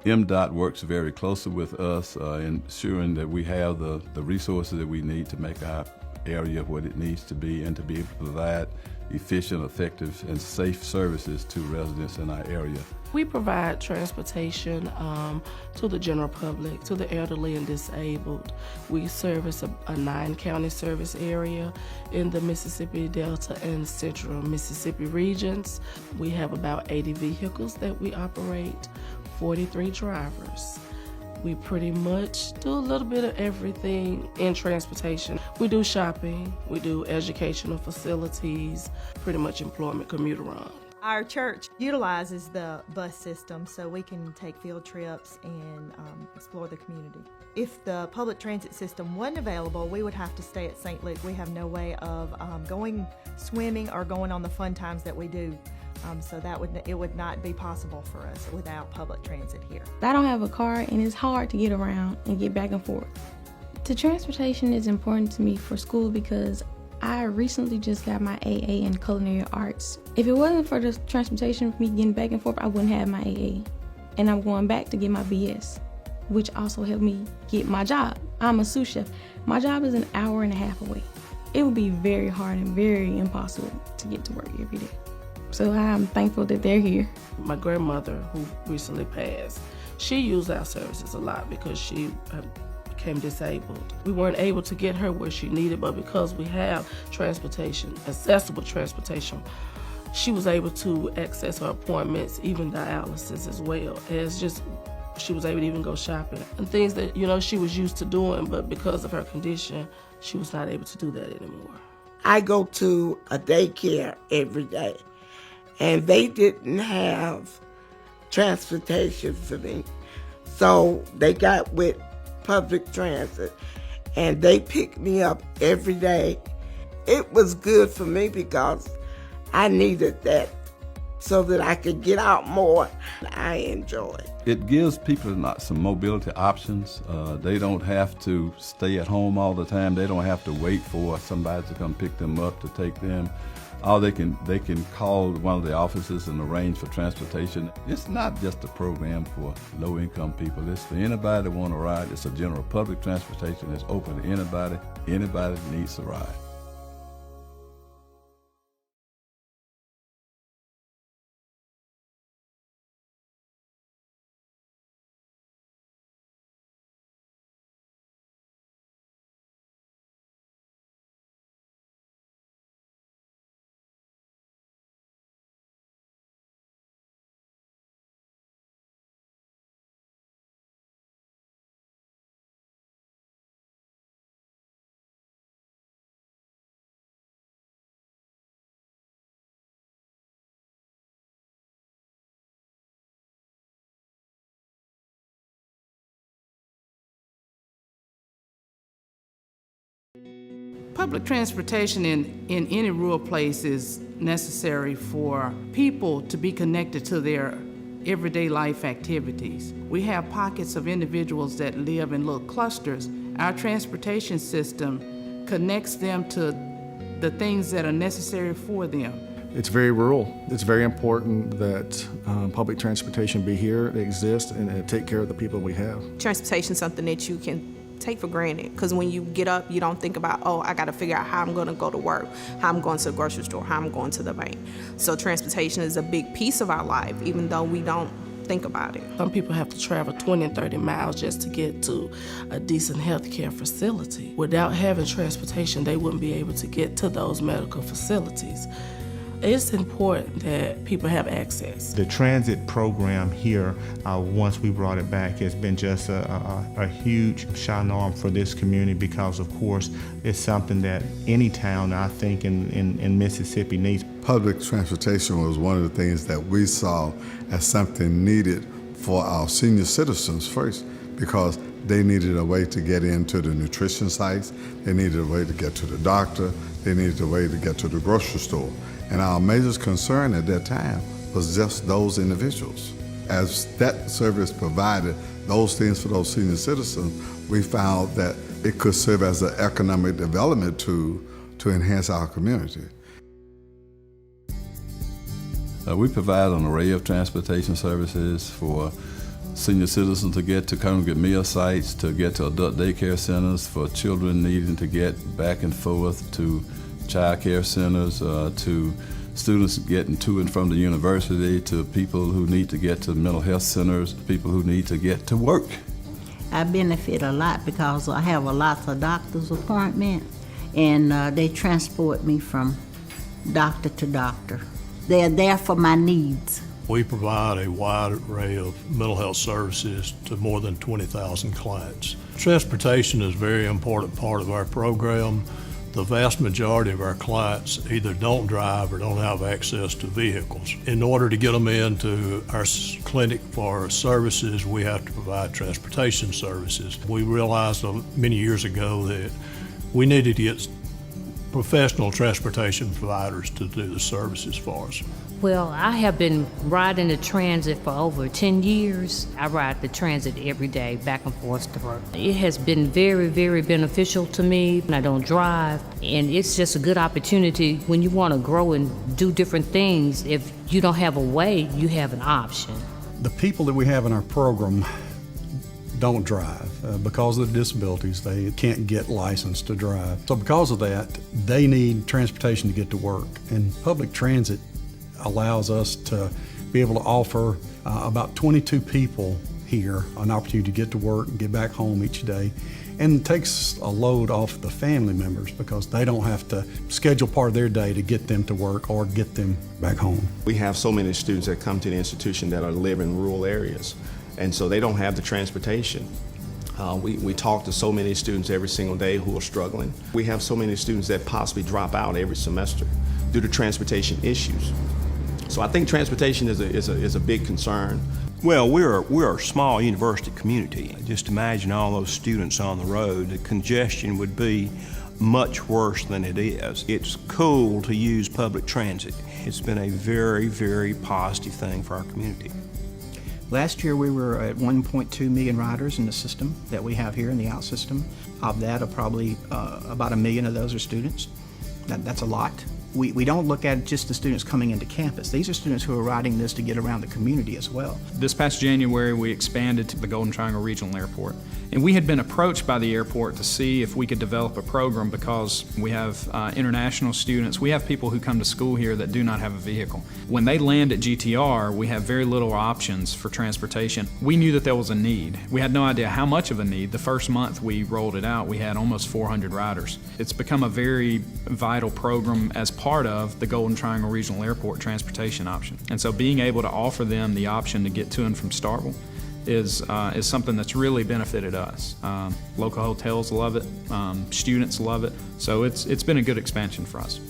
MDOT works very closely with us, ensuring that we have the resources that we need to make our area what it needs to be and to be able to provide efficient, effective, and safe services to residents in our area. We provide transportation to the general public, to the elderly and disabled. We service a 9-county service area in the Mississippi Delta and Central Mississippi regions. We have about 80 vehicles that we operate, 43 drivers. We pretty much do a little bit of everything in transportation. We do shopping, we do educational facilities, pretty much employment commuter run. Our church utilizes the bus system so we can take field trips and explore the community. If the public transit system wasn't available, we would have to stay at St. Luke. We have no way of going swimming or going on the fun times that we do. So it would not be possible for us without public transit here. I don't have a car and it's hard to get around and get back and forth. The transportation is important to me for school because I recently just got my AA in culinary arts. If it wasn't for the transportation for me getting back and forth, I wouldn't have my AA. And I'm going back to get my BS, which also helped me get my job. I'm a sous chef. My job is an hour and a half away. It would be very hard and very impossible to get to work every day. So I'm thankful that they're here. My grandmother, who recently passed, she used our services a lot because she became disabled. We weren't able to get her where she needed, but because we have transportation, accessible transportation, she was able to access her appointments, even dialysis as well. As just, she was able to even go shopping and things that, she was used to doing, but because of her condition, she was not able to do that anymore. I go to a daycare every day, and they didn't have transportation for me. So they got with public transit, and they picked me up every day. It was good for me because I needed that so that I could get out more. I enjoy it. It gives people some mobility options. They don't have to stay at home all the time. They don't have to wait for somebody to come pick them up to take them. They can call one of the offices and arrange for transportation. It's not just a program for low-income people. It's for anybody that want to ride. It's a general public transportation. It's open to anybody that needs to ride. Public transportation in any rural place is necessary for people to be connected to their everyday life activities. We have pockets of individuals that live in little clusters. Our transportation system connects them to the things that are necessary for them. It's very rural. It's very important that public transportation be here, it exists, and take care of the people we have. Transportation is something that you can take for granted, because when you get up, you don't think about, I got to figure out how I'm going to go to work, how I'm going to the grocery store, how I'm going to the bank. So transportation is a big piece of our life, even though we don't think about it. Some people have to travel 20 and 30 miles just to get to a decent healthcare facility. Without having transportation, they wouldn't be able to get to those medical facilities. It's important that people have access. The transit program here, once we brought it back, has been just a huge shot in the arm for this community, because, of course, it's something that any town, I think, in Mississippi needs. Public transportation was one of the things that we saw as something needed for our senior citizens first, because they needed a way to get into the nutrition sites, they needed a way to get to the doctor, they needed a way to get to the grocery store. And our major concern at that time was just those individuals. As that service provided those things for those senior citizens, we found that it could serve as an economic development tool to enhance our community. We provide an array of transportation services for senior citizens to get to congregate meal sites, to get to adult daycare centers, for children needing to get back and forth to child care centers, to students getting to and from the university, to people who need to get to mental health centers, people who need to get to work. I benefit a lot because I have a lot of doctor's appointments, and they transport me from doctor to doctor. They're there for my needs. We provide a wide array of mental health services to more than 20,000 clients. Transportation is a very important part of our program. The vast majority of our clients either don't drive or don't have access to vehicles. In order to get them into our clinic for services, we have to provide transportation services. We realized many years ago that we needed to get professional transportation providers to do the services for us. Well, I have been riding the transit for over 10 years. I ride the transit every day, back and forth to work. It has been very, very beneficial to me. I don't drive, and it's just a good opportunity when you want to grow and do different things. If you don't have a way, you have an option. The people that we have in our program don't drive. Because of their disabilities, they can't get licensed to drive. So because of that, they need transportation to get to work. And public transit allows us to be able to offer about 22 people here an opportunity to get to work and get back home each day, and takes a load off the family members because they don't have to schedule part of their day to get them to work or get them back home. We have so many students that come to the institution that live in rural areas, and so they don't have the transportation. We talk to so many students every single day who are struggling. We have so many students that possibly drop out every semester due to transportation issues. So I think transportation is a big concern. Well, we're a small university community. Just imagine all those students on the road. The congestion would be much worse than it is. It's cool to use public transit. It's been a very, very positive thing for our community. Last year we were at 1.2 million riders in the system that we have here in the out system. Of that, probably about 1 million of those are students. That's a lot. We don't look at just the students coming into campus. These are students who are riding this to get around the community as well. This past January, we expanded to the Golden Triangle Regional Airport. And we had been approached by the airport to see if we could develop a program because we have international students. We have people who come to school here that do not have a vehicle. When they land at GTR, we have very little options for transportation. We knew that there was a need. We had no idea how much of a need. The first month we rolled it out, we had almost 400 riders. It's become a very vital program as part of the Golden Triangle Regional Airport transportation option. And so being able to offer them the option to get to and from Starkville is something that's really benefited us. Local hotels love it, students love it, so it's been a good expansion for us.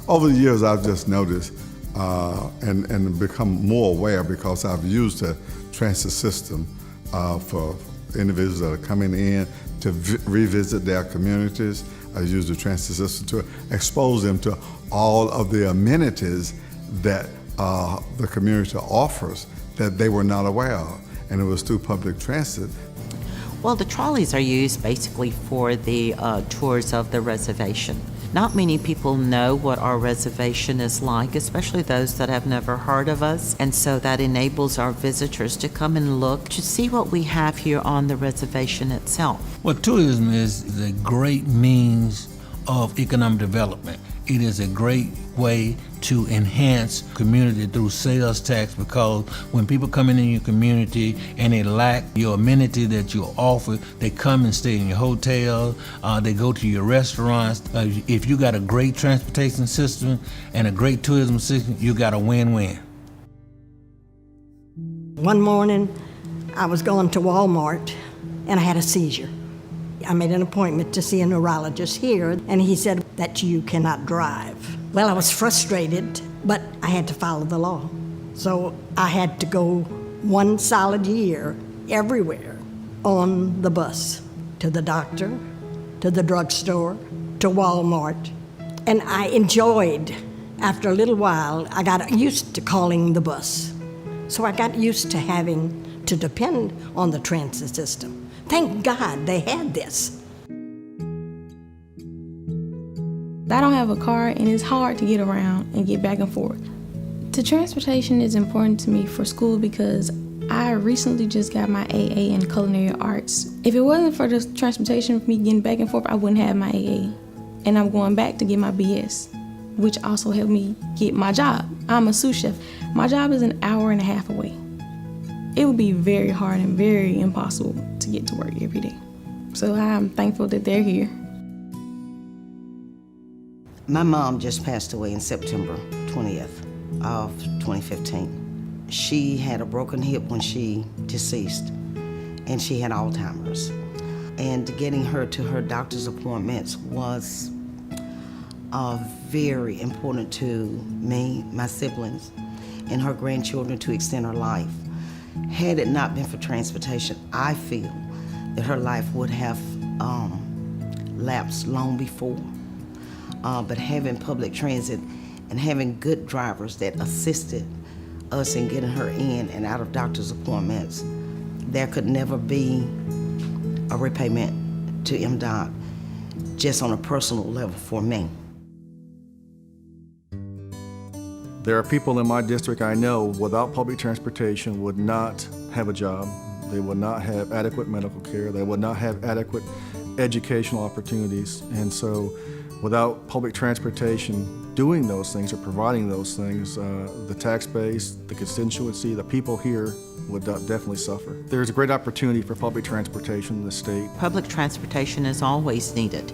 Over the years, I've just noticed and become more aware because I've used the transit system for individuals that are coming in to revisit their communities. I use the transit system to expose them to all of the amenities that the community offers that they were not aware of. And it was through public transit. Well, the trolleys are used basically for the tours of the reservation. Not many people know what our reservation is like, especially those that have never heard of us. And so that enables our visitors to come and look to see what we have here on the reservation itself. Well, tourism is a great means of economic development. It is a great way to enhance community through sales tax, because when people come in your community and they lack your amenity that you offer, they come and stay in your hotel, they go to your restaurants. If you got a great transportation system and a great tourism system, you got a win-win. One morning, I was going to Walmart and I had a seizure. I made an appointment to see a neurologist here, and he said that you cannot drive. Well, I was frustrated, but I had to follow the law. So I had to go 1 solid year everywhere on the bus, to the doctor, to the drugstore, to Walmart. And I enjoyed, after a little while, I got used to calling the bus. So I got used to having to depend on the transit system. Thank God they had this. I don't have a car, and it's hard to get around and get back and forth. The transportation is important to me for school because I recently just got my AA in culinary arts. If it wasn't for the transportation for me getting back and forth, I wouldn't have my AA. And I'm going back to get my BS, which also helped me get my job. I'm a sous chef. My job is an hour and a half away. It would be very hard and very impossible to get to work every day. So I'm thankful that they're here. My mom just passed away in September 20th of 2015. She had a broken hip when she deceased, and she had Alzheimer's. And getting her to her doctor's appointments was very important to me, my siblings, and her grandchildren to extend her life. Had it not been for transportation, I feel that her life would have lapsed long before. But having public transit and having good drivers that assisted us in getting her in and out of doctor's appointments, there could never be a repayment to MDOT, just on a personal level for me. There are people in my district I know without public transportation would not have a job. They would not have adequate medical care. They would not have adequate educational opportunities. And so without public transportation doing those things or providing those things, the tax base, the constituency, the people here would definitely suffer. There's a great opportunity for public transportation in the state. Public transportation is always needed,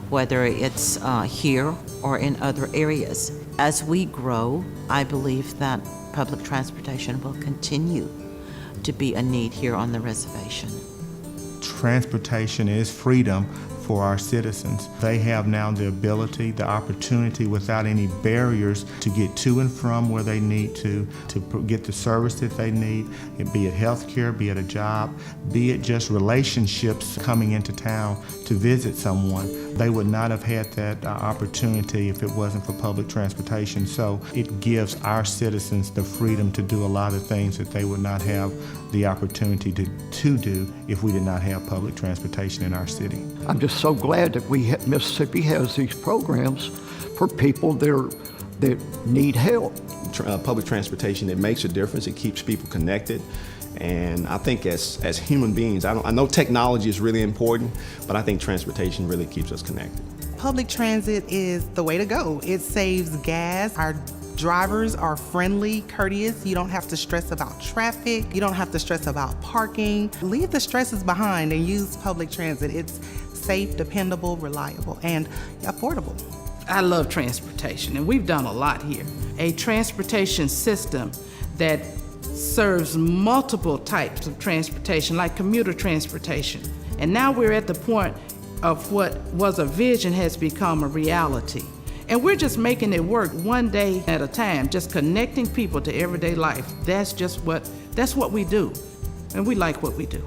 whether it's here or in other areas. As we grow, I believe that public transportation will continue to be a need here on the reservation. Transportation is freedom for our citizens. They have now the ability, the opportunity, without any barriers, to get to and from where they need to get the service that they need, be it healthcare, be it a job, be it just relationships coming into town to visit someone. They would not have had that opportunity if it wasn't for public transportation. So it gives our citizens the freedom to do a lot of things that they would not have the opportunity to do if we did not have public transportation in our city. I'm just so glad that Mississippi has these programs for people that need help. Public transportation, it makes a difference. It keeps people connected. And I think as human beings, I know technology is really important, but I think transportation really keeps us connected. Public transit is the way to go. It saves gas. Our drivers are friendly, courteous. You don't have to stress about traffic. You don't have to stress about parking. Leave the stresses behind and use public transit. It's safe, dependable, reliable, and affordable. I love transportation, and we've done a lot here. A transportation system that serves multiple types of transportation, like commuter transportation. And now we're at the point of what was a vision has become a reality. And we're just making it work one day at a time, just connecting people to everyday life. That's what we do. And we like what we do.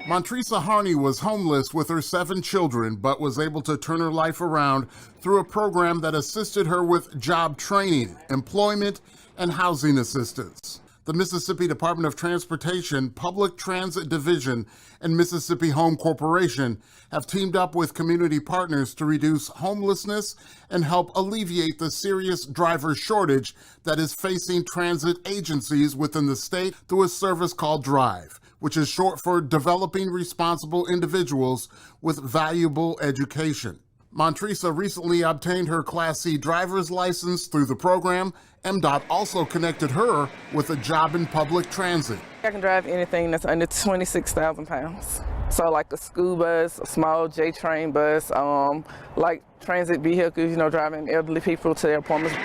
Montresa Harney was homeless with her 7 children, but was able to turn her life around through a program that assisted her with job training, employment, and housing assistance. The Mississippi Department of Transportation, Public Transit Division, and Mississippi Home Corporation have teamed up with community partners to reduce homelessness and help alleviate the serious driver shortage that is facing transit agencies within the state through a service called DRIVE, which is short for Developing Responsible Individuals with Valuable Education. Montresa recently obtained her Class C driver's license through the program. MDOT also connected her with a job in public transit. I can drive anything that's under 26,000 pounds. So like a school bus, a small J-train bus, like transit vehicles, driving elderly people to their appointments.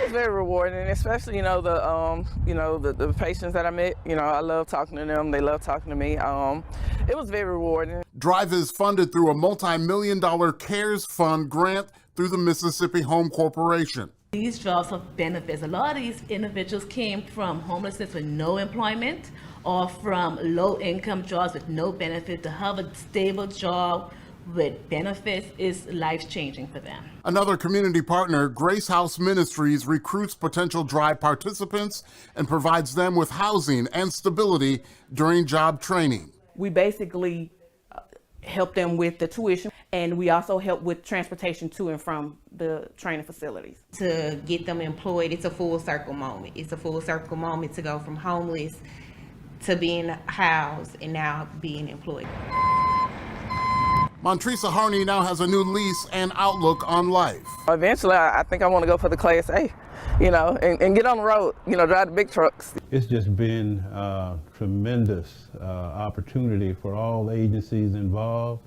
was very rewarding, especially, the patients that I met. I love talking to them. They love talking to me. It was very rewarding. Drive is funded through a multi-million-dollar CARES Fund grant through the Mississippi Home Corporation. These jobs have benefits. A lot of these individuals came from homelessness with no employment or from low-income jobs with no benefit. To have a stable job with benefits is life-changing for them. Another community partner, Grace House Ministries, recruits potential Drive participants and provides them with housing and stability during job training. We basically help them with the tuition, and we also help with transportation to and from the training facilities. To get them employed, it's a full circle moment. It's a full circle moment to go from homeless to being housed and now being employed. Montresa Harney now has a new lease and outlook on life. Eventually, I think I want to go for the Class A, and get on the road, drive the big trucks. It's just been a tremendous opportunity for all agencies involved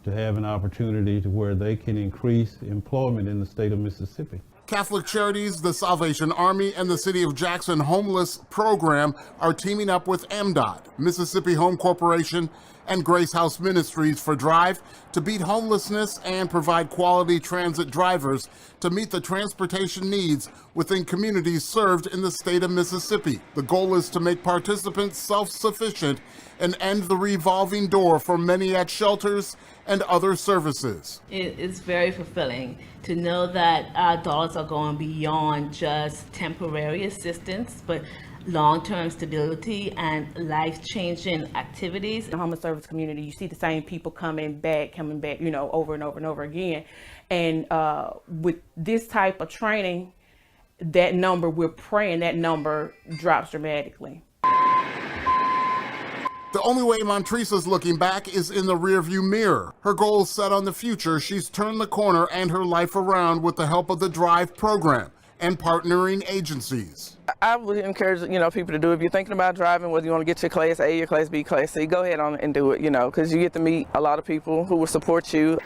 to have an opportunity to where they can increase employment in the state of Mississippi. Catholic Charities, the Salvation Army, and the City of Jackson Homeless Program are teaming up with MDOT, Mississippi Home Corporation, and Grace House Ministries for Drive to beat homelessness and provide quality transit drivers to meet the transportation needs within communities served in the state of Mississippi. The goal is to make participants self-sufficient and end the revolving door for many at shelters and other services. It's very fulfilling to know that our dollars are going beyond just temporary assistance, but long-term stability and life-changing activities. In the homeless service community, you see the same people coming back, over and over and over again. And with this type of training, we're praying that number drops dramatically. The only way Montresa's looking back is in the rearview mirror. Her goals set on the future, she's turned the corner and her life around with the help of the Drive program and partnering agencies. I would encourage, people to do it. If you're thinking about driving, whether you want to get your Class A, your Class B, Class C, go ahead on and do it, because you get to meet a lot of people who will support you.